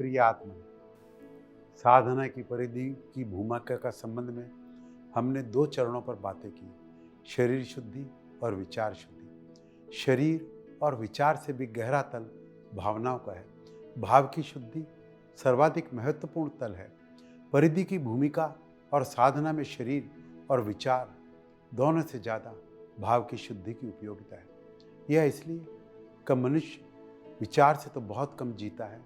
प्रिय आत्मा, साधना की परिधि की भूमिका का संबंध में हमने 2 चरणों पर बातें की, शरीर शुद्धि और विचार शुद्धि। शरीर और विचार से भी गहरा तल भावनाओं का है। भाव की शुद्धि सर्वाधिक महत्वपूर्ण तल है। परिधि की भूमिका और साधना में शरीर और विचार दोनों से ज़्यादा भाव की शुद्धि की उपयोगिता है। यह इसलिए कि मनुष्य विचार से तो बहुत कम जीता है,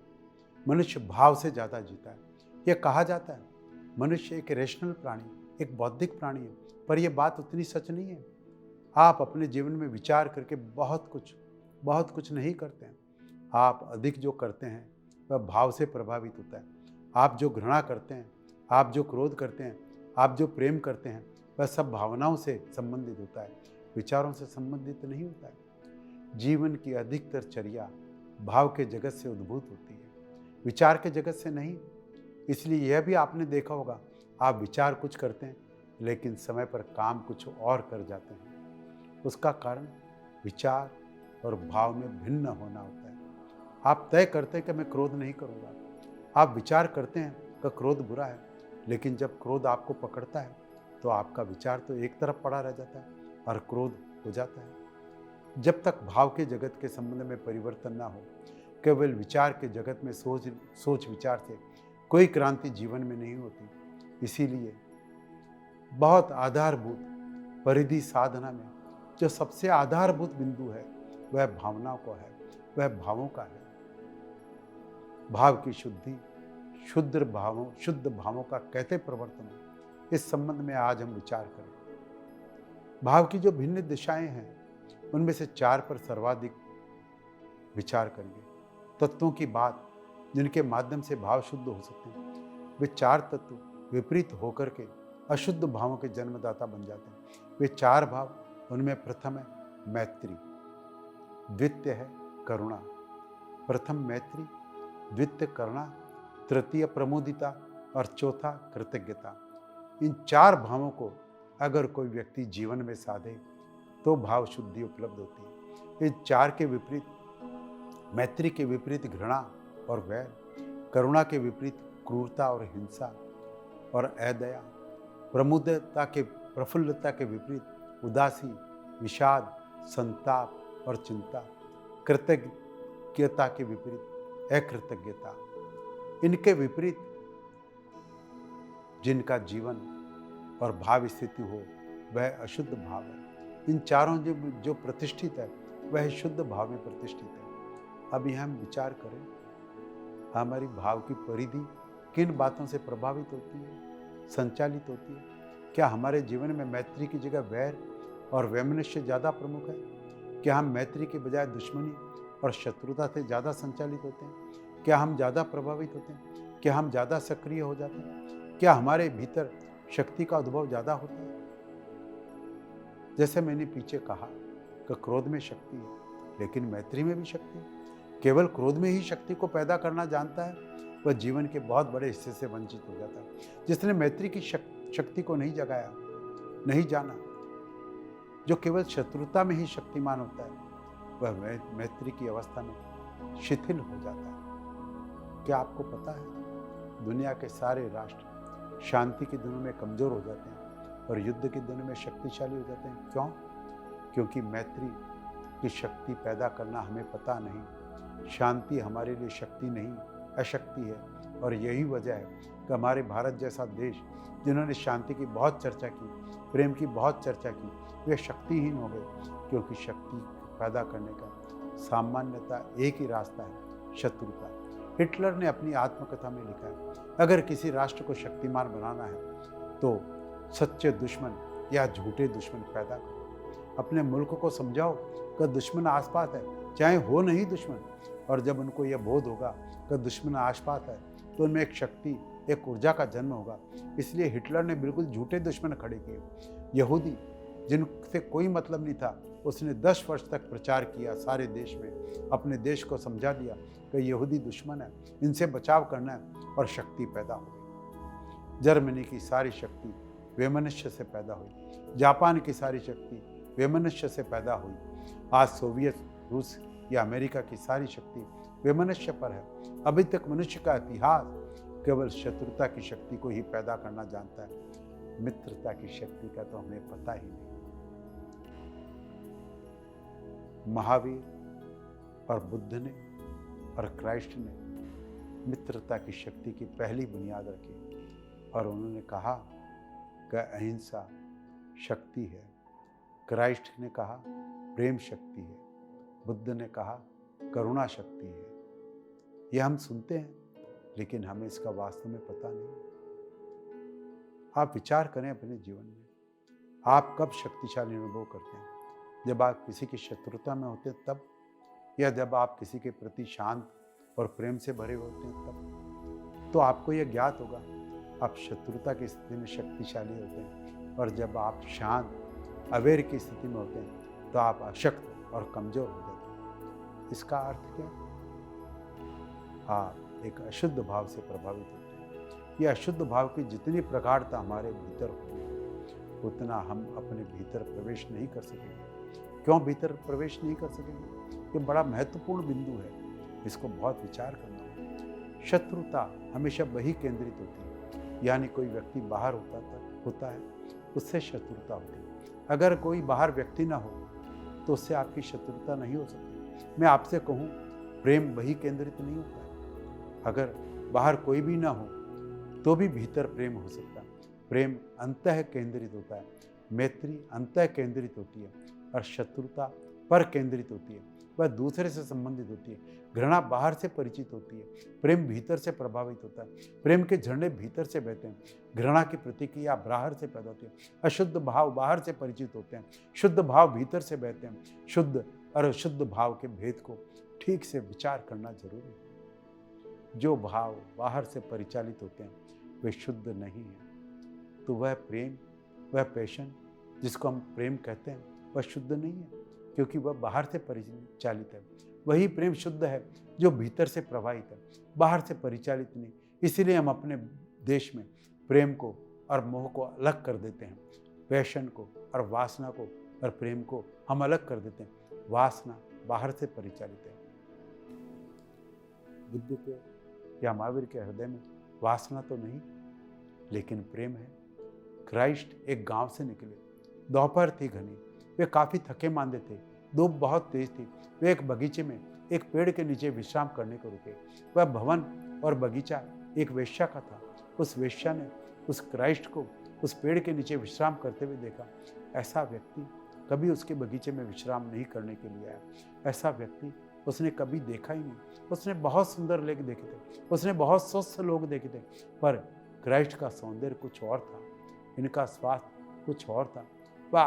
मनुष्य भाव से ज़्यादा जीता है। यह कहा जाता है मनुष्य एक रैशनल प्राणी, एक बौद्धिक प्राणी है, पर यह बात उतनी सच नहीं है। आप अपने जीवन में विचार करके बहुत कुछ नहीं करते हैं। आप अधिक जो करते हैं वह भाव से प्रभावित होता है। आप जो घृणा करते हैं, आप जो क्रोध करते हैं, आप जो प्रेम करते हैं, वह सब भावनाओं से संबंधित होता है, विचारों से संबंधित नहीं होता है। जीवन की अधिकतर चर्या भाव के जगत से उद्भूत होती है, विचार के जगत से नहीं। इसलिए यह भी आपने देखा होगा, आप विचार कुछ करते हैं लेकिन समय पर काम कुछ और कर जाते हैं। उसका कारण विचार और भाव में भिन्न होना होता है। आप तय करते हैं कि मैं क्रोध नहीं करूँगा, आप विचार करते हैं कि क्रोध बुरा है, लेकिन जब क्रोध आपको पकड़ता है तो आपका विचार तो एक तरफ पड़ा रह जाता है और क्रोध हो जाता है। जब तक भाव के जगत के संबंध में परिवर्तन ना हो, केवल विचार के जगत में सोच विचार से कोई क्रांति जीवन में नहीं होती। इसीलिए बहुत आधारभूत परिधि साधना में जो सबसे आधारभूत बिंदु है वह भावनाओं को है, वह भावों का है। भाव की शुद्धि शुद्ध भावों का कैसे प्रवर्तन है, इस संबंध में आज हम विचार करें। भाव की जो भिन्न दिशाएं हैं उनमें से 4 पर सर्वाधिक विचार करेंगे। तत्वों की बात जिनके माध्यम से भाव शुद्ध हो सकते हैं, वे 4 तत्व विपरीत होकर के अशुद्ध भावों के जन्मदाता बन जाते हैं। वे 4 भाव, उनमें प्रथम है मैत्री, द्वितीय है करुणा, प्रथम मैत्री, द्वितीय करुणा, तृतीय प्रमुदिता और चौथा कृतज्ञता। इन 4 भावों को अगर कोई व्यक्ति जीवन में साधे तो भाव शुद्धि उपलब्ध होती है। इन 4 के विपरीत, मैत्री के विपरीत घृणा और वैर, करुणा के विपरीत क्रूरता और हिंसा और अदया, प्रफुल्लता के विपरीत उदासी, विषाद, संताप और चिंता, कृतज्ञता के विपरीत अकृतज्ञता। इनके विपरीत जिनका जीवन और भाव स्थिति हो वह अशुद्ध भाव है। इन चारों जो प्रतिष्ठित है वह शुद्ध भाव में प्रतिष्ठित है। अब यह हम विचार करें, हमारी भाव की परिधि किन बातों से प्रभावित होती है, संचालित होती है? क्या हमारे जीवन में मैत्री की जगह वैर और वैमनस्य ज़्यादा प्रमुख है? क्या हम मैत्री के बजाय दुश्मनी और शत्रुता से ज़्यादा संचालित होते हैं? क्या हम ज़्यादा प्रभावित होते हैं? क्या हम ज़्यादा सक्रिय हो जाते हैं? क्या हमारे भीतर शक्ति का अनुभव ज़्यादा होता है? जैसे मैंने पीछे कहा कि क्रोध में शक्ति है, लेकिन मैत्री में भी शक्ति है। केवल क्रोध में ही शक्ति को पैदा करना जानता है वह जीवन के बहुत बड़े हिस्से से वंचित हो जाता है। जिसने मैत्री की शक्ति को नहीं जगाया, नहीं जाना, जो केवल शत्रुता में ही शक्तिमान होता है, वह मैत्री की अवस्था में शिथिल हो जाता है। क्या आपको पता है दुनिया के सारे राष्ट्र शांति के दिनों में कमजोर हो जाते हैं और युद्ध के दिनों में शक्तिशाली हो जाते हैं? क्यों? क्योंकि मैत्री की शक्ति पैदा करना हमें पता नहीं। शांति हमारे लिए शक्ति नहीं, अशक्ति है। और यही वजह है कि हमारे भारत जैसा देश, जिन्होंने शांति की बहुत चर्चा की, प्रेम की बहुत चर्चा की, वे शक्तिहीन हो गए। क्योंकि शक्ति पैदा करने का सामान्यतः एक ही रास्ता है, शत्रुता। हिटलर ने अपनी आत्मकथा में लिखा है, अगर किसी राष्ट्र को शक्तिमान बनाना है तो सच्चे दुश्मन या झूठे दुश्मन पैदा करो। अपने मुल्क को समझाओ कि दुश्मन आसपास है, चाहे हो नहीं दुश्मन। और जब उनको यह बोध होगा कि दुश्मन आसपास है तो उनमें एक शक्ति, एक ऊर्जा का जन्म होगा। इसलिए हिटलर ने बिल्कुल झूठे दुश्मन खड़े किए। यहूदी, जिनसे कोई मतलब नहीं था, उसने 10 वर्ष तक प्रचार किया सारे देश में, अपने देश को समझा दिया कि यहूदी दुश्मन है, इनसे बचाव करना है, और शक्ति पैदा हो गई। जर्मनी की सारी शक्ति वैमनस्य से पैदा हुई, जापान की सारी शक्ति वैमनस्य से पैदा हुई। आज सोवियत रूस या अमेरिका की सारी शक्ति वे मनुष्य पर है। अभी तक मनुष्य का इतिहास केवल शत्रुता की शक्ति को ही पैदा करना जानता है, मित्रता की शक्ति का तो हमें पता ही नहीं। महावीर और बुद्ध ने और क्राइस्ट ने मित्रता की शक्ति की पहली बुनियाद रखी और उन्होंने कहा कि अहिंसा शक्ति है। क्राइस्ट ने कहा प्रेम शक्ति है, बुद्ध ने कहा करुणा शक्ति है। ये हम सुनते हैं लेकिन हमें इसका वास्तव में पता नहीं। आप विचार करें अपने जीवन में, आप कब शक्तिशाली अनुभव करते हैं? जब आप किसी की शत्रुता में होते हैं तब, या जब आप किसी के प्रति शांत और प्रेम से भरे होते हैं तब? तो आपको यह ज्ञात होगा आप शत्रुता की स्थिति में शक्तिशाली होते हैं, और जब आप शांत अवेयर की स्थिति में होते हैं तो आप अशक्त और कमजोर हो जाते हैं। इसका अर्थ क्या? आप एक अशुद्ध भाव से प्रभावित होते हैं। यह अशुद्ध भाव की जितनी प्रगाढ़ता हमारे भीतर होगी उतना हम अपने भीतर प्रवेश नहीं कर सकेंगे। क्यों भीतर प्रवेश नहीं कर सकेंगे? ये बड़ा महत्वपूर्ण बिंदु है, इसको बहुत विचार करना है। शत्रुता हमेशा वही केंद्रित होती है, यानी कोई व्यक्ति बाहर होता है उससे शत्रुता होती है। अगर कोई बाहर व्यक्ति ना हो तो उससे आपकी शत्रुता नहीं हो सकती। मैं आपसे कहूँ प्रेम वही केंद्रित नहीं होता है। अगर बाहर कोई भी ना हो तो भी भीतर प्रेम हो सकता है। प्रेम अंतः केंद्रित होता है, मैत्री अंतः केंद्रित होती है, और शत्रुता पर केंद्रित होती है, वह दूसरे से संबंधित होती है। घृणा बाहर से परिचित होती है, प्रेम भीतर से प्रभावित होता है। प्रेम के झंडे भीतर से बहते हैं, घृणा की प्रतिक्रिया बाहर से पैदा होती है। अशुद्ध भाव बाहर से परिचित होते हैं, शुद्ध भाव भीतर से बहते हैं। शुद्ध और अशुद्ध भाव के भेद को ठीक से विचार करना जरूरी है। जो भाव बाहर से परिचालित होते हैं वे शुद्ध नहीं है, तो वह प्रेम, वह पैशन जिसको हम प्रेम कहते हैं वह शुद्ध नहीं है, क्योंकि वह बाहर से परिचालित है। वही प्रेम शुद्ध है जो भीतर से प्रवाहित है, बाहर से परिचालित नहीं। इसीलिए हम अपने देश में प्रेम को और मोह को अलग कर देते हैं, पैशन को और वासना को और प्रेम को हम अलग कर देते हैं। वासना बाहर से परिचालित है। बुद्ध के या महावीर के हृदय में वासना तो नहीं, लेकिन प्रेम है। क्राइस्ट एक गांव से निकले, दोपहर थी घनी, वे काफ़ी थके मांदे थे, धूप बहुत तेज थी। वे एक बगीचे में एक पेड़ के नीचे विश्राम करने को रुके। वह भवन और बगीचा एक वेश्या का था। उस वेश्या ने उस क्राइस्ट को उस पेड़ के नीचे विश्राम करते हुए देखा। ऐसा व्यक्ति कभी उसके बगीचे में विश्राम नहीं करने के लिए आया। ऐसा व्यक्ति उसने कभी देखा ही नहीं। उसने बहुत सुंदर लोग देखे थे, उसने बहुत स्वस्थ लोग देखे थे, पर क्राइस्ट का सौंदर्य कुछ और था, इनका स्वास्थ्य कुछ और था। वह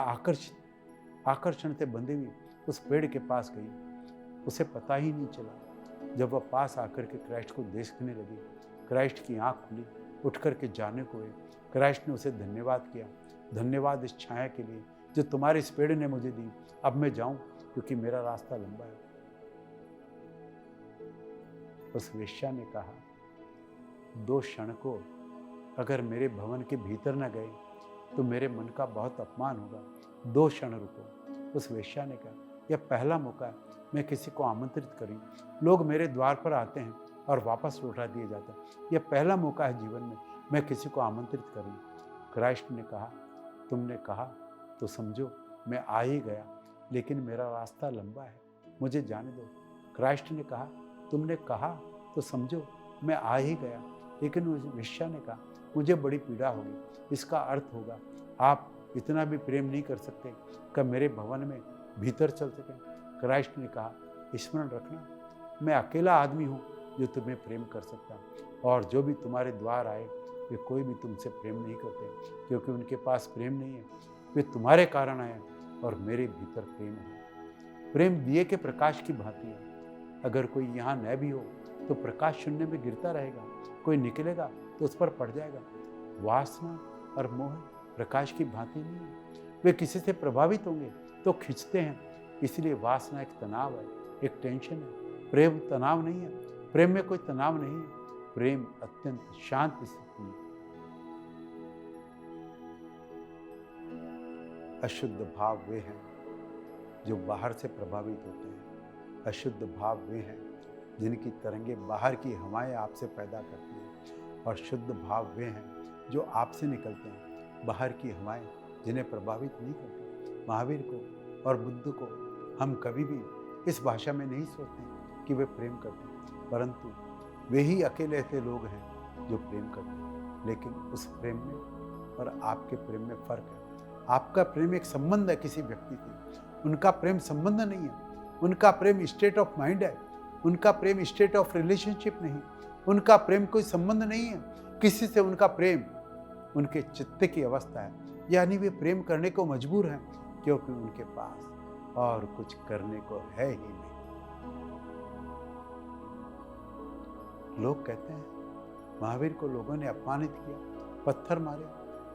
आकर्षण से बंधी हुई उस पेड़ के पास गई। उसे पता ही नहीं चला। जब वह पास आकर के क्राइस्ट को देखने लगी, क्राइस्ट की आंख खुली, उठ कर के जाने को हुए। क्राइस्ट ने उसे धन्यवाद किया, धन्यवाद इस छाया के लिए जो तुम्हारे इस पेड़ ने मुझे दी। अब मैं जाऊं क्योंकि मेरा रास्ता लंबा है। उस वेश्या ने कहा, 2 क्षण को अगर मेरे भवन के भीतर न गए तो मेरे मन का बहुत अपमान होगा। 2 क्षण रुको। उस वेश्या ने कहा, यह पहला मौका है, मैं किसी को आमंत्रित करूं। लोग मेरे द्वार पर आते हैं और वापस लौटा दिए जाते हैं। यह पहला मौका है जीवन में मैं किसी को आमंत्रित करूं। क्राइस्ट ने कहा, तुमने कहा तो समझो मैं आ ही गया, लेकिन मेरा रास्ता लंबा है, मुझे जाने दो। क्राइस्ट ने कहा, तुमने कहा तो समझो मैं आ ही गया, लेकिन उस वेश्या ने कहा, मुझे बड़ी पीड़ा होगी। इसका अर्थ होगा आप इतना भी प्रेम नहीं कर सकते कि मेरे भवन में भीतर चल सकें। क्राइस्ट ने कहा, स्मरण रखना, मैं अकेला आदमी हूँ जो तुम्हें प्रेम कर सकता हूँ, और जो भी तुम्हारे द्वार आए वे कोई भी तुमसे प्रेम नहीं करते, क्योंकि उनके पास प्रेम नहीं है। वे तुम्हारे कारण आए और मेरे भीतर प्रेम है। प्रेम दिए के प्रकाश की भांति है। अगर कोई यहाँ न भी हो तो प्रकाश शून्य में गिरता रहेगा, कोई निकलेगा तो उस पर पड़ जाएगा। वासना और मोह प्रकाश की भांति नहीं है, वे किसी से प्रभावित होंगे तो खींचते हैं। इसलिए वासना एक तनाव है, एक टेंशन है। प्रेम तनाव नहीं है, प्रेम में कोई तनाव नहीं है। प्रेम अत्यंत शांत स्थिति है। अशुद्ध भाव वे हैं जो बाहर से प्रभावित होते हैं। अशुद्ध भाव वे हैं जिनकी तरंगें बाहर की हवाएं आपसे पैदा करती हैं, और शुद्ध भाव वे हैं जो आपसे निकलते हैं, बाहर की हवाएं जिन्हें प्रभावित नहीं करती। महावीर को और बुद्ध को हम कभी भी इस भाषा में नहीं सोचते कि वे प्रेम करते हैं, परंतु वे ही अकेले ऐसे लोग हैं जो प्रेम करते हैं। लेकिन उस प्रेम में और आपके प्रेम में फ़र्क है। आपका प्रेम एक संबंध है किसी व्यक्ति से, उनका प्रेम संबंध नहीं है। उनका प्रेम स्टेट ऑफ माइंड है, उनका प्रेम स्टेट ऑफ रिलेशनशिप नहीं, उनका प्रेम कोई संबंध नहीं है किसी से। उनका प्रेम उनके चित्त की अवस्था है, यानी वे प्रेम करने को मजबूर हैं क्योंकि उनके पास और कुछ करने को है ही नहीं। लोग कहते हैं महावीर को लोगों ने अपमानित किया, पत्थर मारे,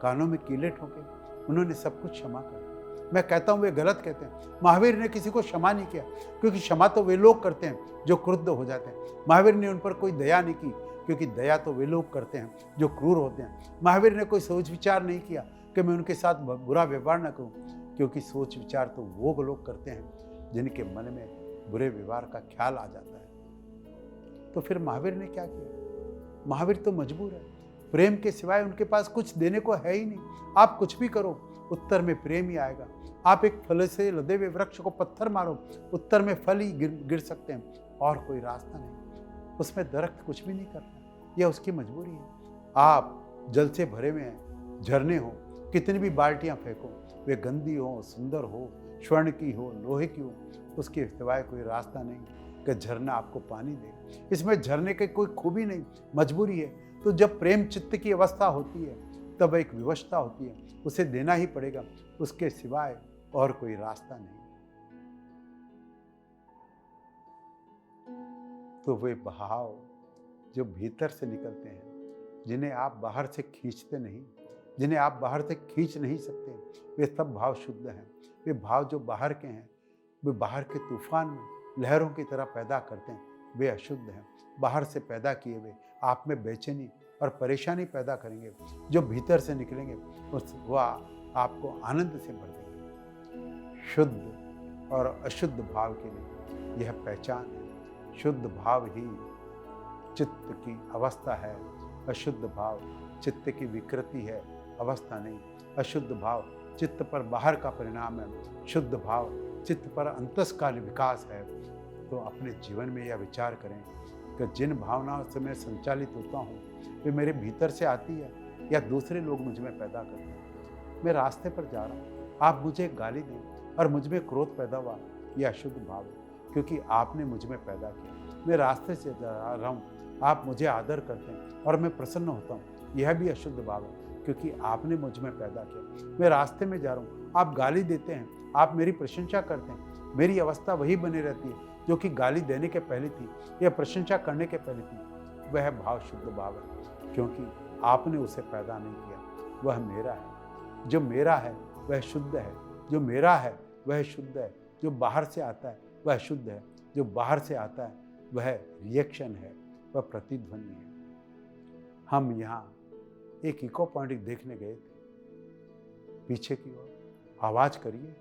कानों में कीले ठोके, उन्होंने सब कुछ क्षमा कर दिया। मैं कहता हूँ वे गलत कहते हैं। महावीर ने किसी को क्षमा नहीं किया, क्योंकि क्षमा तो वे लोग करते हैं जो क्रुद्ध हो जाते हैं। महावीर ने उन पर कोई दया नहीं की, क्योंकि दया तो वे लोग करते हैं जो क्रूर होते हैं। महावीर ने कोई सोच विचार नहीं किया कि मैं उनके साथ बुरा व्यवहार न करूं, क्योंकि सोच विचार तो वो लोग करते हैं जिनके मन में बुरे व्यवहार का ख्याल आ जाता है। तो फिर महावीर ने क्या किया? महावीर तो मजबूर है, प्रेम के सिवाय उनके पास कुछ देने को है ही नहीं। आप कुछ भी करो, उत्तर में प्रेम ही आएगा। आप एक फल से लदे हुए वृक्ष को पत्थर मारो, उत्तर में फल ही गिर सकते हैं, और कोई रास्ता नहीं। उसमें दरख्त कुछ भी नहीं करता, यह उसकी मजबूरी है। आप जल से भरे हुए हैं, झरने हो, कितनी भी बाल्टियां फेंको, वे गंदी हो, सुंदर हो, स्वर्ण की हो, लोहे की हो, उसके सिवाय कोई रास्ता नहीं कि झरना आपको पानी दे। इसमें झरने की कोई खूबी नहीं, मजबूरी है। तो जब प्रेम चित्त की अवस्था होती है तब एक विवशता होती है, उसे देना ही पड़ेगा, उसके सिवाय और कोई रास्ता नहीं। तो वे भाव जो भीतर से निकलते हैं, जिन्हें आप बाहर से खींचते नहीं, जिन्हें आप बाहर से खींच नहीं सकते, वे सब भाव शुद्ध हैं। वे भाव जो बाहर के हैं, वे बाहर के तूफान में लहरों की तरह पैदा करते हैं, वे अशुद्ध हैं। बाहर से पैदा किए वे आप में बेचैनी और परेशानी पैदा करेंगे। जो भीतर से निकलेंगे वह आपको आनंद से भर देंगे। शुद्ध और अशुद्ध भाव के लिए यह पहचान है। शुद्ध भाव ही चित्त की अवस्था है, अशुद्ध भाव चित्त की विकृति है, अवस्था नहीं। अशुद्ध भाव चित्त पर बाहर का परिणाम है, शुद्ध भाव चित्त पर अंतस्काल विकास है। तो अपने जीवन में यह विचार करें कि जिन भावनाओं से मैं संचालित होता हूँ वे मेरे भीतर से आती है या दूसरे लोग मुझ में पैदा करते हैं। मैं रास्ते पर जा रहा हूँ, आप मुझे गाली दें और मुझ में क्रोध पैदा हुआ, यह अशुद्ध भाव है, क्योंकि आपने मुझ में पैदा किया। मैं रास्ते से जा रहा हूँ, आप मुझे आदर करते हैं और मैं प्रसन्न होता हूँ, यह भी अशुद्ध भाव है, क्योंकि आपने मुझ में पैदा किया। मैं रास्ते में जा रहा हूँ, आप गाली देते हैं, आप मेरी प्रशंसा करते हैं, मेरी अवस्था वही बनी रहती है जो कि गाली देने के पहले थी या प्रशंसा करने के पहले थी। वह भाव शुद्ध भाव है, क्योंकि आपने उसे पैदा नहीं किया। वह मेरा है, जो मेरा है वह शुद्ध है, जो मेरा है वह शुद्ध है। जो बाहर से आता है वह शुद्ध है, जो बाहर से आता है वह रिएक्शन है, वह प्रतिध्वनि है। हम यहाँ एक इको पॉइंट देखने गए थे, पीछे की ओर आवाज़ करिए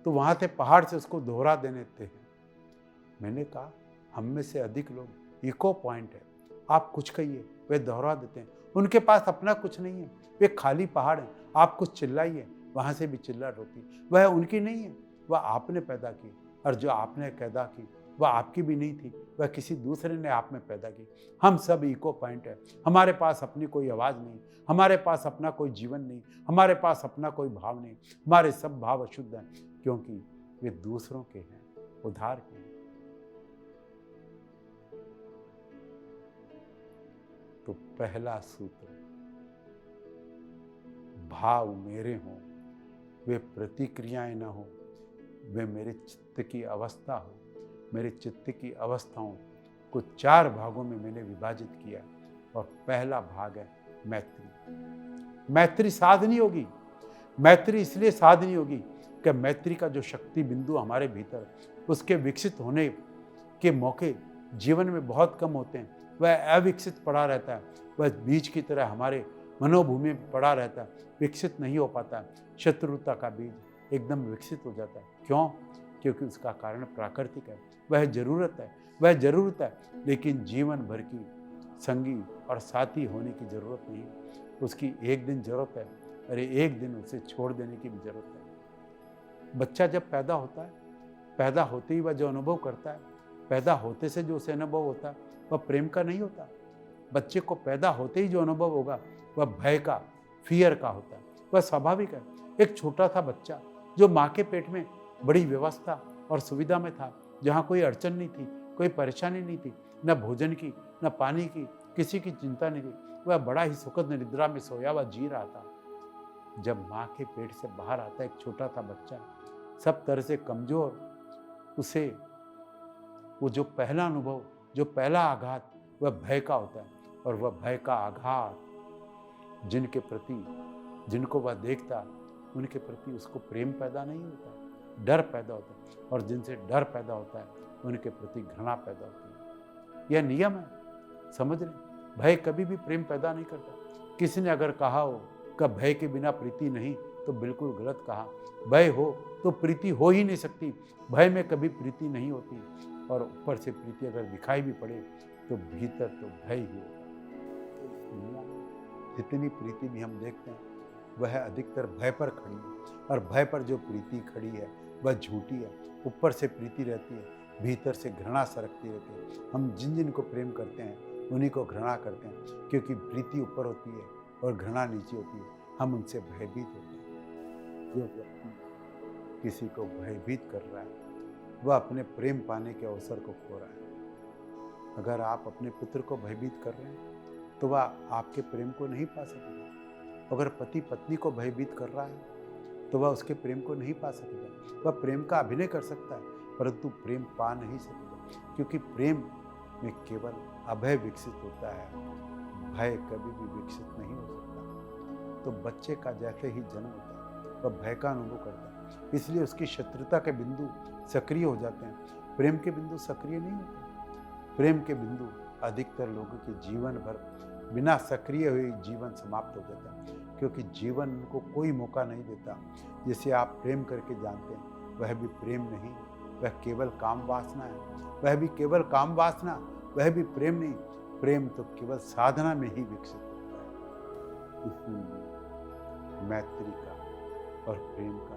तो वहाँ से पहाड़ से उसको दोहरा देने थे। मैंने कहा हम में से अधिक लोग इको पॉइंट है, आप कुछ कहिए वे दोहरा देते हैं। उनके पास अपना कुछ नहीं है, वे खाली पहाड़ हैं। आप कुछ चिल्लाइए, वहाँ से भी चिल्लाहट होती। वह उनकी नहीं है, वह आपने पैदा की, और जो आपने पैदा की वह आपकी भी नहीं थी, वह किसी दूसरे ने आप में पैदा की। हम सब इको पॉइंट है, हमारे पास अपनी कोई आवाज़ नहीं, हमारे पास अपना कोई जीवन नहीं, हमारे पास अपना कोई भाव नहीं। हमारे सब भाव अशुद्ध हैं, क्योंकि वे दूसरों के हैं, उधार के हैं। तो पहला सूत्र, भाव मेरे हों, वे प्रतिक्रियाएं न हो, वे मेरे चित्त की अवस्था हो। मेरे चित्त की अवस्थाओं को 4 भागों में मैंने विभाजित किया, और पहला भाग है मैत्री। मैत्री साधनी होगी। मैत्री इसलिए साधनी होगी कि मैत्री का जो शक्ति बिंदु हमारे भीतर, उसके विकसित होने के मौके जीवन में बहुत कम होते हैं। वह अविकसित पड़ा रहता है, वह बीज की तरह हमारे मनोभूमि में पड़ा रहता है, विकसित नहीं हो पाता है। शत्रुता का बीज एकदम विकसित हो जाता है। क्यों? क्योंकि उसका कारण प्राकृतिक है, वह ज़रूरत है। वह ज़रूरत है, लेकिन जीवन भर की संगी और साथी होने की ज़रूरत नहीं है। उसकी एक दिन ज़रूरत है, अरे एक दिन उसे छोड़ देने की भी ज़रूरत है। बच्चा जब पैदा होता है, पैदा होते ही वह जो अनुभव करता है, पैदा होते से जो उसे अनुभव होता है, वह प्रेम का नहीं होता। बच्चे को पैदा होते ही जो अनुभव होगा वह भय का, फियर का होता है। वह स्वाभाविक है। एक छोटा सा बच्चा जो माँ के पेट में बड़ी व्यवस्था और सुविधा में था, जहाँ कोई अड़चन नहीं थी, कोई परेशानी नहीं थी, न भोजन की, न पानी की, किसी की चिंता नहीं थी, वह बड़ा ही सुखद निद्रा में सोया हुआ जी रहा था। जब माँ के पेट से बाहर आता है एक छोटा सा बच्चा, सब तरह से कमजोर, उसे वो जो पहला अनुभव, जो पहला आघात, वह भय का होता है। और वह भय का आघात जिनके प्रति, जिनको वह देखता, उनके प्रति उसको प्रेम पैदा नहीं होता, डर पैदा होता है। और जिनसे डर पैदा होता है उनके प्रति घृणा पैदा होती है। यह नियम है, समझ लें। भय कभी भी प्रेम पैदा नहीं करता। किसी ने अगर कहा हो कि भय के बिना प्रीति नहीं, तो बिल्कुल गलत कहा। भय हो तो प्रीति हो ही नहीं सकती। भय में कभी प्रीति नहीं होती। और ऊपर से प्रीति अगर दिखाई भी पड़े तो भीतर तो भय ही होगा। जितनी प्रीति भी हम देखते हैं वह अधिकतर भय पर खड़ी है। और भय पर जो प्रीति खड़ी है वह झूठी है। ऊपर से प्रीति रहती है, भीतर से घृणा सरकती रहती है। हम जिन जिन को प्रेम करते हैं उन्हीं को घृणा करते हैं, क्योंकि प्रीति ऊपर होती है और घृणा नीचे होती है। हम उनसे भयभीत होते हैं। जो व्यक्ति किसी को भयभीत कर रहा है वह अपने प्रेम पाने के अवसर को खो रहा है। अगर आप अपने पुत्र को भयभीत कर रहे हैं तो वह आपके प्रेम को नहीं पा सकेगा। अगर पति पत्नी को भयभीत कर रहा है तो वह उसके प्रेम को नहीं पा सकेगा। वह प्रेम का अभिनय कर सकता है परंतु प्रेम पा नहीं सकेगा, क्योंकि प्रेम में केवल अभय विकसित होता है, भय कभी भी विकसित नहीं हो सकता। तो बच्चे का जैसे ही जन्म होता है वह भय का अनुभव करता है, इसलिए उसकी शत्रुता के बिंदु सक्रिय हो जाते हैं। प्रेम के बिंदु सक्रिय नहीं होते। प्रेम के बिंदु अधिकतर लोगों के जीवन भर बिना सक्रिय हुए जीवन समाप्त हो जाता है, क्योंकि जीवन उनको कोई मौका नहीं देता। जिसे आप प्रेम करके जानते हैं वह भी प्रेम नहीं, वह केवल काम वासना है। वह भी केवल काम वासना, वह भी प्रेम नहीं। प्रेम तो केवल साधना में ही विकसित होता है। इसलिए मैत्री का और प्रेम का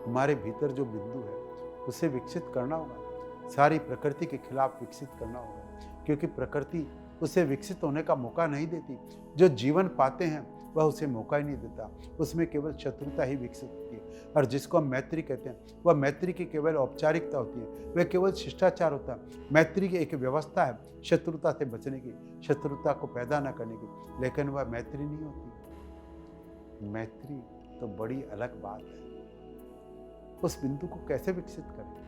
हमारे भीतर जो बिंदु है उसे विकसित करना होगा। सारी प्रकृति के खिलाफ विकसित करना होगा, क्योंकि प्रकृति उसे विकसित होने का मौका नहीं देती। जो जीवन पाते हैं वह उसे मौका ही नहीं देता, उसमें केवल शत्रुता ही विकसित होती है। और जिसको हम मैत्री कहते हैं वह मैत्री की केवल औपचारिकता होती है, वह केवल शिष्टाचार होता है। मैत्री की एक व्यवस्था है शत्रुता से बचने की, शत्रुता को पैदा न करने की, लेकिन वह मैत्री नहीं होती। मैत्री तो बड़ी अलग बात है। उस बिंदु को कैसे विकसित करें,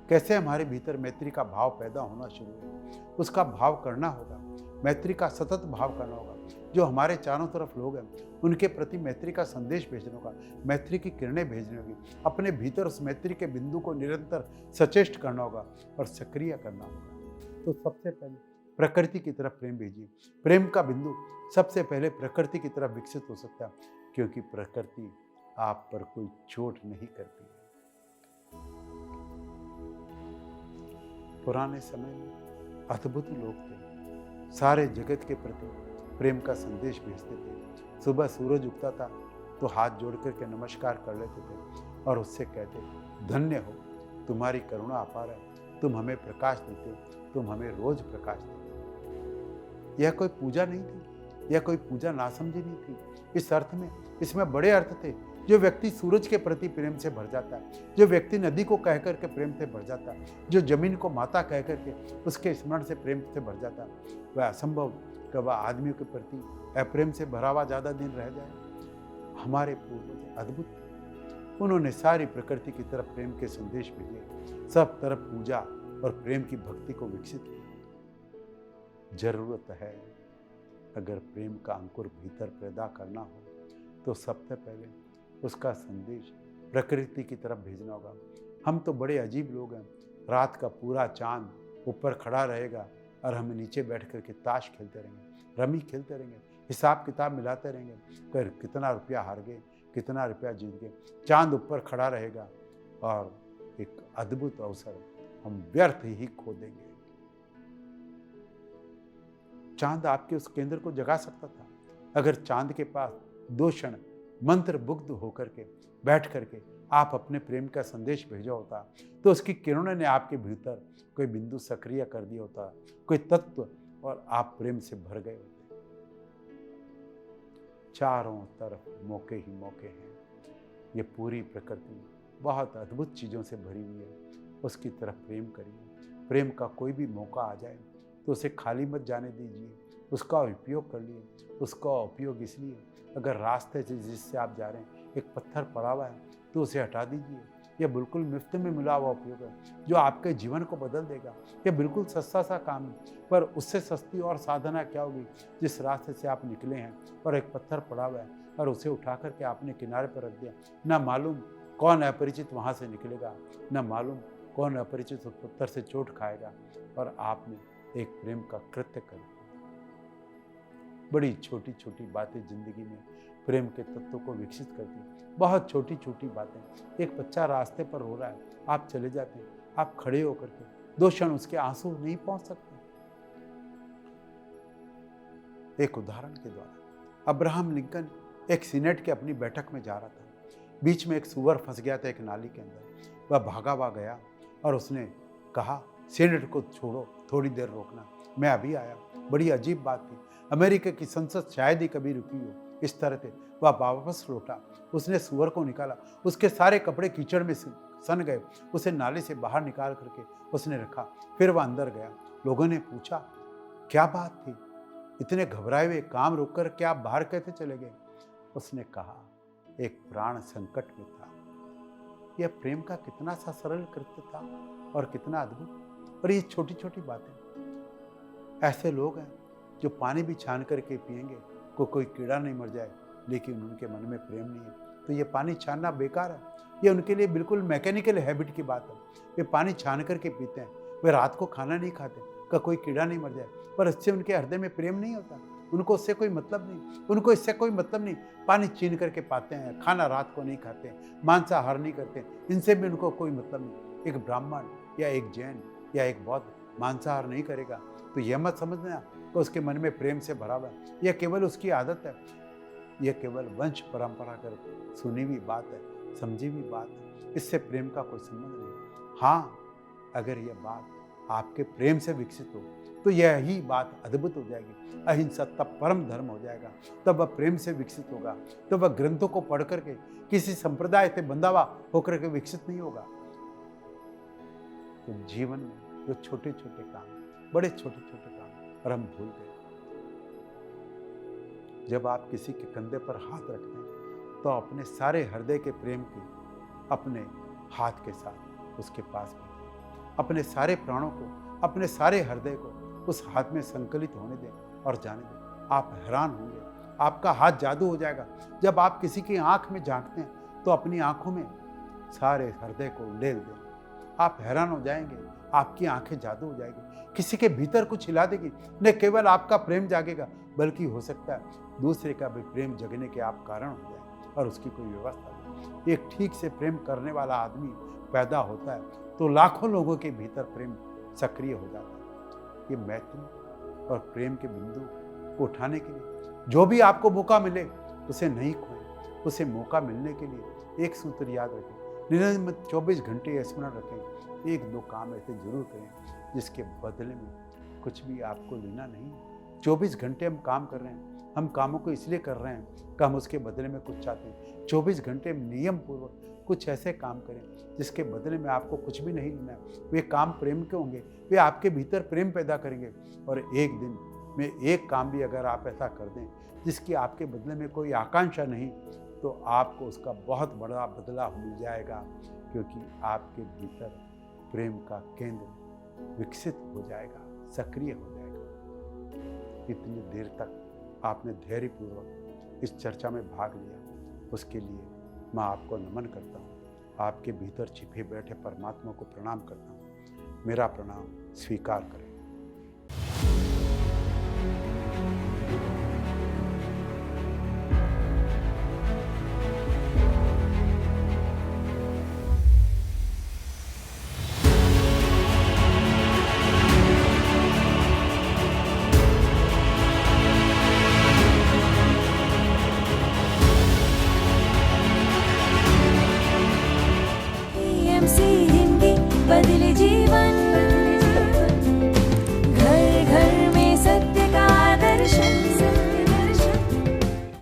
कैसे हमारे भीतर मैत्री का भाव पैदा होना शुरू हो, उसका भाव करना होगा। मैत्री का सतत भाव करना होगा। जो हमारे चारों तरफ लोग हैं उनके प्रति मैत्री का संदेश भेजने होगा, मैत्री की किरणें भेजनी होगी। अपने भीतर उस मैत्री के बिंदु को निरंतर सचेष्ट करना होगा और सक्रिय करना होगा। तो सबसे पहले प्रकृति की तरफ प्रेम भेजिए। प्रेम का बिंदु सबसे पहले प्रकृति की तरफ विकसित हो सकता है, क्योंकि प्रकृति आप पर कोई चोट नहीं करती है। पुराने समय में अद्भुत लोग थे, सारे जगत के प्रति प्रेम का संदेश भेजते थे। सुबह सूरज उगता था तो हाथ जोड़ करके नमस्कार कर लेते थे और उससे कहते, धन्य हो, तुम्हारी करुणा अपार है, तुम हमें प्रकाश देते हो, तुम हमें रोज प्रकाश देते हो। यह कोई पूजा नहीं थी, यह कोई पूजा नासमझी नहीं थी। इस अर्थ में, इसमें बड़े अर्थ थे। जो व्यक्ति सूरज के प्रति प्रेम से भर जाता है, जो व्यक्ति नदी को कह करके प्रेम से भर जाता है, जो जमीन को माता कह करके उसके स्मरण से प्रेम से भर जाता है, वह असंभव कि वह आदमियों के प्रति अप्रेम से भरा हुआ ज़्यादा दिन रह जाए। हमारे पूर्वज अद्भुत थे। उन्होंने सारी प्रकृति की तरफ प्रेम के संदेश भेजे, सब तरफ पूजा और प्रेम की भक्ति को विकसित किया। जरूरत है, अगर प्रेम का अंकुर भीतर पैदा करना हो तो सबसे पहले उसका संदेश प्रकृति की तरफ भेजना होगा। हम तो बड़े अजीब लोग हैं। रात का पूरा चांद ऊपर खड़ा रहेगा और हम नीचे बैठ कर के ताश खेलते रहेंगे, रमी खेलते रहेंगे, हिसाब किताब मिलाते रहेंगे, फिर कितना रुपया हार गए, कितना रुपया जीत गए। चांद ऊपर खड़ा रहेगा और एक अद्भुत अवसर हम व्यर्थ ही खो देंगे। चांद आपके उस केंद्र को जगा सकता था। अगर चांद के पास 2 क्षण मंत्र मुग्ध होकर के बैठ करके आप अपने प्रेम का संदेश भेजा होता, तो उसकी किरणों ने आपके भीतर कोई बिंदु सक्रिय कर दिया होता, कोई तत्व, और आप प्रेम से भर गए होते। चारों तरफ मौके ही मौके हैं। ये पूरी प्रकृति बहुत अद्भुत चीज़ों से भरी हुई है। उसकी तरफ प्रेम करिए। प्रेम का कोई भी मौका आ जाए तो उसे खाली मत जाने दीजिए, उसका उपयोग कर लिए। उसका उपयोग इसलिए, अगर रास्ते से जिससे आप जा रहे हैं एक पत्थर पड़ा हुआ है तो उसे हटा दीजिए। यह बिल्कुल मुफ्त में मिला हुआ उपयोग है जो आपके जीवन को बदल देगा। यह बिल्कुल सस्ता सा काम है, पर उससे सस्ती और साधना क्या होगी। जिस रास्ते से आप निकले हैं और एक पत्थर पड़ा हुआ है और उसे उठा करके आपने किनारे पर रख दिया, ना मालूम कौन अपरिचित वहाँ से निकलेगा, ना मालूम कौन अपरिचित उस पत्थर से चोट खाएगा, और आपने एक प्रेम का कृत्य कर दिया। बड़ी छोटी छोटी बातें जिंदगी में प्रेम के तत्व को विकसित करती हैं। बहुत छोटी छोटी बातें। एक बच्चा रास्ते पर रो रहा है, आप चले जाते हैं, आप खड़े होकर के 2 क्षण उसके आंसू नहीं पहुंच सकते। एक उदाहरण के द्वारा, अब्राहम लिंकन एक सीनेट की अपनी बैठक में जा रहा था। बीच में एक सूअर फंस गया था एक नाली के अंदर। वह भागा हुआ गया और उसने कहा, सीनेट को छोड़ो, थोड़ी देर रोकना, मैं अभी आया। बड़ी अजीब बात थी। अमेरिका की संसद शायद ही कभी रुकी हो। इस तरह से वह वापस लौटा। उसने सूअर को निकाला, उसके सारे कपड़े कीचड़ में सन गए। उसे नाले से बाहर निकाल करके उसने रखा। फिर वह अंदर गया। लोगों ने पूछा, क्या बात थी, इतने घबराए हुए काम रोक कर क्या आप बाहर कैसे चले गए? उसने कहा, एक प्राण संकट में था। यह प्रेम का कितना सा सरल कृत्य था और कितना अद्भुत। और ये छोटी छोटी बातें। ऐसे लोग हैं जो पानी भी छान करके पिएंगे, कोई कीड़ा नहीं मर जाए, लेकिन उनके मन में प्रेम नहीं है, तो ये पानी छानना बेकार है। ये उनके लिए बिल्कुल मैकेनिकल हैबिट की बात है। वे पानी छान करके पीते हैं। वे रात को खाना नहीं खाते का कोई कीड़ा नहीं मर जाए, पर इससे उनके हृदय में प्रेम नहीं होता। उनको उससे कोई मतलब नहीं, उनको इससे कोई मतलब नहीं। पानी छीन करके पाते हैं, खाना रात को नहीं खाते, मांसाहार नहीं करते, इनसे भी उनको कोई मतलब नहीं। एक ब्राह्मण या एक जैन या एक बौद्ध मांसाहार नहीं करेगा तो यह मत समझना कि उसके मन में प्रेम से भरा हुआ है। यह केवल उसकी आदत है। यह केवल वंश परंपरा कर सुनी हुई बात है, समझी हुई बात है। इससे प्रेम का कोई संबंध नहीं। हाँ, अगर यह बात आपके प्रेम से विकसित हो तो यही बात अद्भुत हो जाएगी। अहिंसा तब परम धर्म हो जाएगा, तब वह प्रेम से विकसित होगा। तब वह ग्रंथों को पढ़ करके किसी संप्रदाय से बंधा हुआ होकर के विकसित नहीं होगा। तो जीवन में जो छोटे छोटे काम, बड़े छोटे छोटे काम, और हम भूल गए। जब आप किसी के कंधे पर हाथ रखते हैं तो अपने सारे हृदय के प्रेम की अपने हाथ के साथ उसके पास भेजें। अपने सारे प्राणों को, अपने सारे हृदय को उस हाथ में संकलित होने दें और जाने दें। आप हैरान होंगे, आपका हाथ जादू हो जाएगा। जब आप किसी की आंख में झांकते हैं तो अपनी आंखों में सारे हृदय को उंडेल दें। आप हैरान हो जाएंगे, आपकी आंखें जादू हो जाएगी। किसी के भीतर कुछ हिला देगी। न केवल आपका प्रेम जागेगा, बल्कि हो सकता है दूसरे का भी प्रेम जगने के आप कारण हो जाए और उसकी कोई व्यवस्था नहीं। एक ठीक से प्रेम करने वाला आदमी पैदा होता है तो लाखों लोगों के भीतर प्रेम सक्रिय हो जाता है। ये मैत्री और प्रेम के बिंदु को उठाने के लिए जो भी आपको मौका मिले उसे नहीं खोएं। उसे मौका मिलने के लिए एक सूत्र याद रखें, निरंतर 24 घंटे स्मरण रखें। 1-2 काम ऐसे जरूर करें जिसके बदले में कुछ भी आपको लेना नहीं। 24 घंटे हम काम कर रहे हैं, हम कामों को इसलिए कर रहे हैं कि हम उसके बदले में कुछ चाहते हैं। 24 घंटे नियम पूर्वक कुछ ऐसे काम करें जिसके बदले में आपको कुछ भी नहीं लेना है। वे काम प्रेम के होंगे, वे आपके भीतर प्रेम पैदा करेंगे। और एक दिन में एक काम भी अगर आप ऐसा कर दें जिसकी आपके बदले में कोई आकांक्षा नहीं, तो आपको उसका बहुत बड़ा बदला मिल जाएगा, क्योंकि आपके भीतर प्रेम का केंद्र विकसित हो जाएगा, सक्रिय हो जाएगा। इतनी देर तक आपने धैर्यपूर्वक इस चर्चा में भाग लिया, उसके लिए मैं आपको नमन करता हूँ। आपके भीतर छिपे बैठे परमात्मा को प्रणाम करता हूँ। मेरा प्रणाम स्वीकार करें।